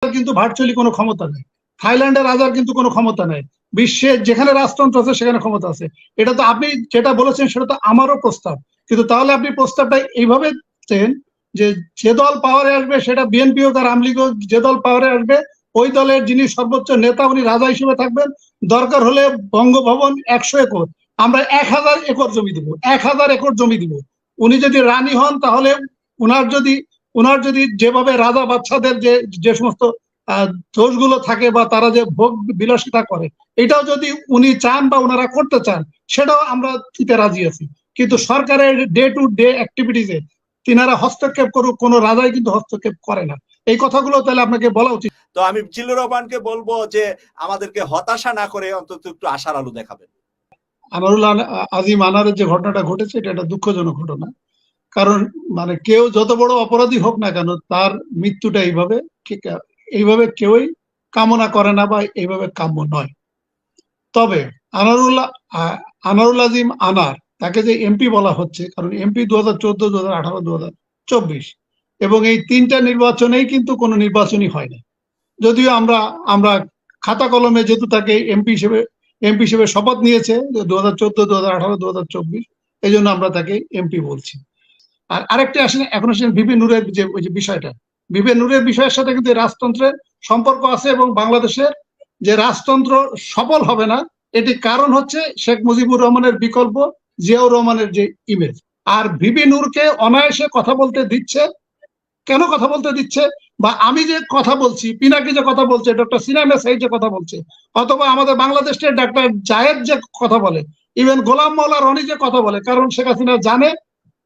কিন্তু ভার্চুয়ালি কোনো ক্ষমতা নেই, থাইল্যান্ডের রাজার কিন্তু কোনো ক্ষমতা নেই, বিশ্বের যেখানে রাজতন্ত্র আছে সেখানে ক্ষমতা আছে। এটা তো আপনি যেটা বলেছেন সেটা তো আমারও প্রস্তাব, কিন্তু তাহলে আপনি প্রস্তাবটা এইভাবে দেন যে যে দল পাওয়ারে আসবে সেটা বিএনপি হোক আর আওয়ামী লীগ হোক, যে দল পাওয়ারে আসবে ওই দলের যিনি সর্বোচ্চ নেতা উনি রাজা হিসেবে থাকবেন। দরকার হলে বঙ্গভবন 100 একর, আমরা 1000 একর জমি দিব, 1000 একর জমি দিব। উনি যদি রানী হন তাহলে উনার যদি যেভাবে রাজা বাচ্চাদের যে সমস্ত দোষগুলো থাকে বা তারা যে ভোগ বিলাসিতা করে, এটাও যদি উনি চান বা ওনারা করতে চান সেটাও আমরা দিতে রাজি আছি। কিন্তু সরকারের ডে টু ডে অ্যাক্টিভিটিসে তিনারা হস্তক্ষেপ করুক, কোনো রাজাই কিন্তু হস্তক্ষেপ করে না। এই কথাগুলো তাহলে আপনাকে বলা উচিত। তো আমি জিল্লুর রহমানকে বলবো যে আমাদেরকে হতাশা না করে অন্তত একটু আশার আলো দেখাবেন। আনারুল আজিম আনারের যে ঘটনাটা ঘটেছে এটা একটা দুঃখজনক ঘটনা। কারণ মানে কেউ যত বড় অপরাধী হোক না কেন তার মৃত্যুটা এইভাবে কেউই কামনা করে না বা এইভাবে কাম্য নয়। তবে আনারুল আজিম আনার, তাকে যে এমপি বলা হচ্ছে, কারণ এমপি 2014, 2018, 2024 এবং এই তিনটা নির্বাচনেই কিন্তু কোনো নির্বাচনই হয় না। যদিও আমরা খাতা কলমে যেহেতু তাকে এমপি হিসেবে শপথ নিয়েছে 2014, 2018, 2024, এই জন্য আমরা তাকে এমপি বলছি। আর আরেকটা আসেন, এখন আসেন বিপি নূরের ওই যে বিষয়টা, বিপি নূরের বিষয়ের সাথে কিন্তু রাজতন্ত্রের সম্পর্ক আছে এবং বাংলাদেশের যে রাজতন্ত্র সফল হবে না এটি কারণ হচ্ছে শেখ মুজিবুর রহমানের বিকল্প জিয়াউর রহমানের যে ইমেজ। আর বিপি নূরকে অনায়াসে কথা বলতে দিচ্ছে, কেন কথা বলতে দিচ্ছে? বা আমি যে কথা বলছি, পিনাকি যে কথা বলছে, ডক্টর সিনাম সাইদ যে কথা বলছে, অথবা আমাদের বাংলাদেশের ডাক্তার জায়েদ যে কথা বলে, ইভেন গোলাম মাওলা রনি যে কথা বলে, কারণ শেখ হাসিনা জানে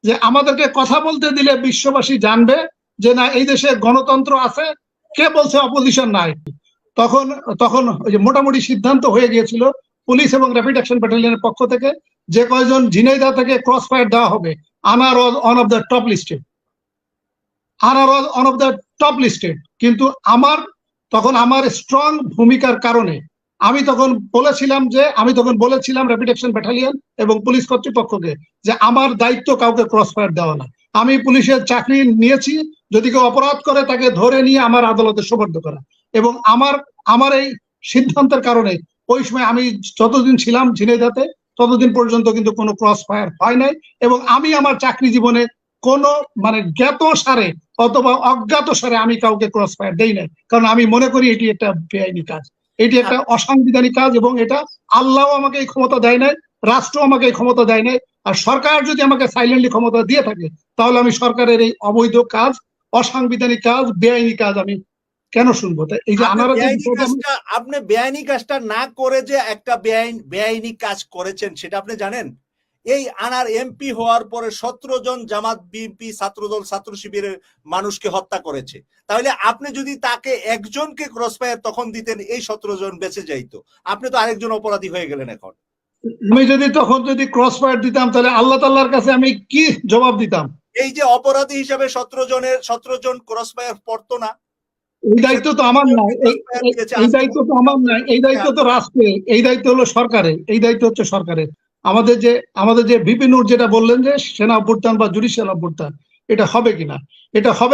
যে আমাদেরকে কথা বলতে দিলে বিশ্ববাসী জানবে যে না এই দেশে গণতন্ত্র আছে, কে বলছে অপোজিশন নাই। তখন তখন ওই যে মোটামুটি সিদ্ধান্ত হয়ে গিয়েছিল পুলিশ এবং র্যাপিড অ্যাকশন ব্যাটালিয়নের পক্ষ থেকে যে কয়জন ঝিনাইদহ থেকে ক্রস ফায়ার দেওয়া হবে, Anar was one of the top listed, Anar was one of the top listed. কিন্তু তখন আমার স্ট্রং ভূমিকার কারণে আমি তখন বলেছিলাম র্যাপিড অ্যাকশন ব্যাটালিয়ন এবং পুলিশ কর্তৃপক্ষকে যে আমার দায়িত্ব কাউকে ক্রস ফায়ার দেওয়া না। আমি পুলিশের চাকরি নিয়েছি, যদি কেউ অপরাধ করে তাকে ধরে নিয়ে আমার আদালতে সোপর্দ করা। এবং আমার এই সিদ্ধান্তের কারণে ওই সময় আমি যতদিন ছিলাম ঝিনাইদহতে ততদিন পর্যন্ত কিন্তু কোনো ক্রস ফায়ার হয় নাই। এবং আমি আমার চাকরি জীবনে কোনো মানে জ্ঞাত সারে অথবা অজ্ঞাত সারে আমি কাউকে ক্রস ফায়ার দেই নাই, কারণ আমি মনে করি এটি একটা বেআইনি কাজ, এটি একটা অসাংবিধানিক কাজ এবং এটা আল্লাহ আমাকে এই ক্ষমতা দেয় নাই, রাষ্ট্র আমাকে এই ক্ষমতা দেয় নাই। আর সরকার যদি আমাকে সাইলেন্টলি ক্ষমতা দিয়ে থাকে তাহলে আমি সরকারের এই অবৈধ কাজ, অসাংবিধানিক কাজ, বেআইনি কাজ আমি কেন শুনবো? তাই এই যে আপনি বেআইনি কাজটা না করে যে একটা বেআইনি কাজ করেছেন সেটা আপনি জানেন? এই আনার এমপি হওয়ার পরে 17 জন জামাত বিএনপি ছাত্রদল ছাত্র শিবিরের মানুষকে হত্যা করেছে। তাহলে আপনি যদি তাকে একজনকে ক্রসফায়ার তখন দিতেন এই 17 জন বেঁচে যাইতো, আপনি তো আরেকজন অপরাধী হয়ে গেলেন। এখন আমি তখন যদি ক্রসফায়ার দিতাম তাহলে আল্লাহ তাআলার কাছে আমি কি জবাব দিতাম? এই যে অপরাধী হিসেবে 17 জন ক্রসফায়ার পড়তো না, এই দায়িত্ব তো আমার নয়, এই দায়িত্ব তো আমার নয়, এই দায়িত্ব তো রাষ্ট্রের, এই দায়িত্ব হলো সরকারের, এই দায়িত্ব হচ্ছে সরকারের। আমাদের যে বিপি নূর যেটা বললেন যে সেনা অভ্যুত্থান বা জুডিশিয়াল অভ্যুত্থান, এটা হবে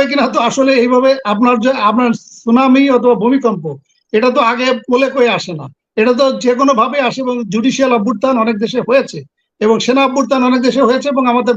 কিনা তো আসলে এইভাবে আপনার সুনামি অথবা ভূমিকম্প এটা তো আগে বলে কয়ে আসে না, এটা তো যে কোনো ভাবে আসে। এবং জুডিশিয়াল অভ্যুত্থান অনেক দেশে হয়েছে এবং সেনা অভ্যুত্থান অনেক দেশে হয়েছে এবং আমাদের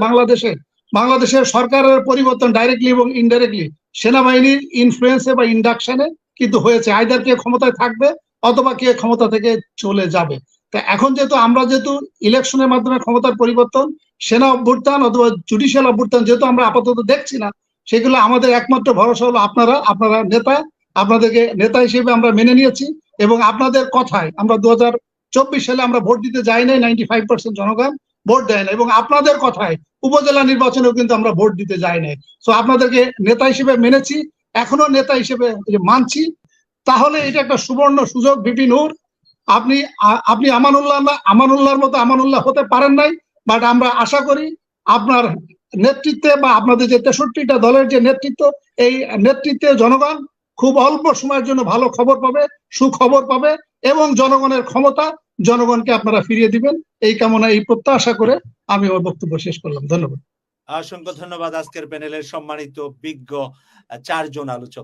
বাংলাদেশের সরকারের পরিবর্তন ডাইরেক্টলি এবং ইনডাইরেক্টলি সেনাবাহিনীর ইনফ্লুয়েন্সে বা ইন্ডাকশনে কিন্তু হয়েছে। আইদার কে ক্ষমতায় থাকবে অথবা কে ক্ষমতা থেকে চলে যাবে। তা এখন আমরা যেহেতু ইলেকশনের মাধ্যমে ক্ষমতার পরিবর্তন, সেনা অভ্যুত্থান অথবা জুডিশিয়াল অভ্যুত্থান যেহেতু আমরা আপাতত দেখছি না, সেগুলো আমাদের একমাত্র ভরসা হলো আপনারা আপনাদেরকে নেতা হিসেবে আমরা মেনে নিয়েছি এবং আপনাদের কথায় আমরা 2024 সালে আমরা ভোট দিতে যাই নাই, 95% জনগণ ভোট দেয় না এবং আপনাদের কথায় উপজেলা নির্বাচনেও কিন্তু আমরা ভোট দিতে যাই নাই। তো আপনাদেরকে নেতা হিসেবে মেনেছি, এখনো নেতা হিসেবে মানছি। তাহলে এটা একটা সুবর্ণ সুযোগ। বিপি নূর, আপনি আমানুল্লাহর মতো আমানুল্লাহ হতে পারেন নাই, বাট আমরা আশা করি আপনার নেতৃত্বে বা আপনাদের যে 63টা দলের যে নেতৃত্ব, এই নেতৃত্বে জনগণ খুব অল্প সময়ের জন্য ভালো খবর পাবে, সুখবর পাবে এবং জনগণের ক্ষমতা জনগণকে আপনারা ফিরিয়ে দিবেন, এই কামনা, এই প্রত্যাশা করে আমি আমার বক্তব্য শেষ করলাম। ধন্যবাদ। অসংখ্য ধন্যবাদ আজকের প্যানেলের সম্মানিত বিজ্ঞ 4 জন আলোচক।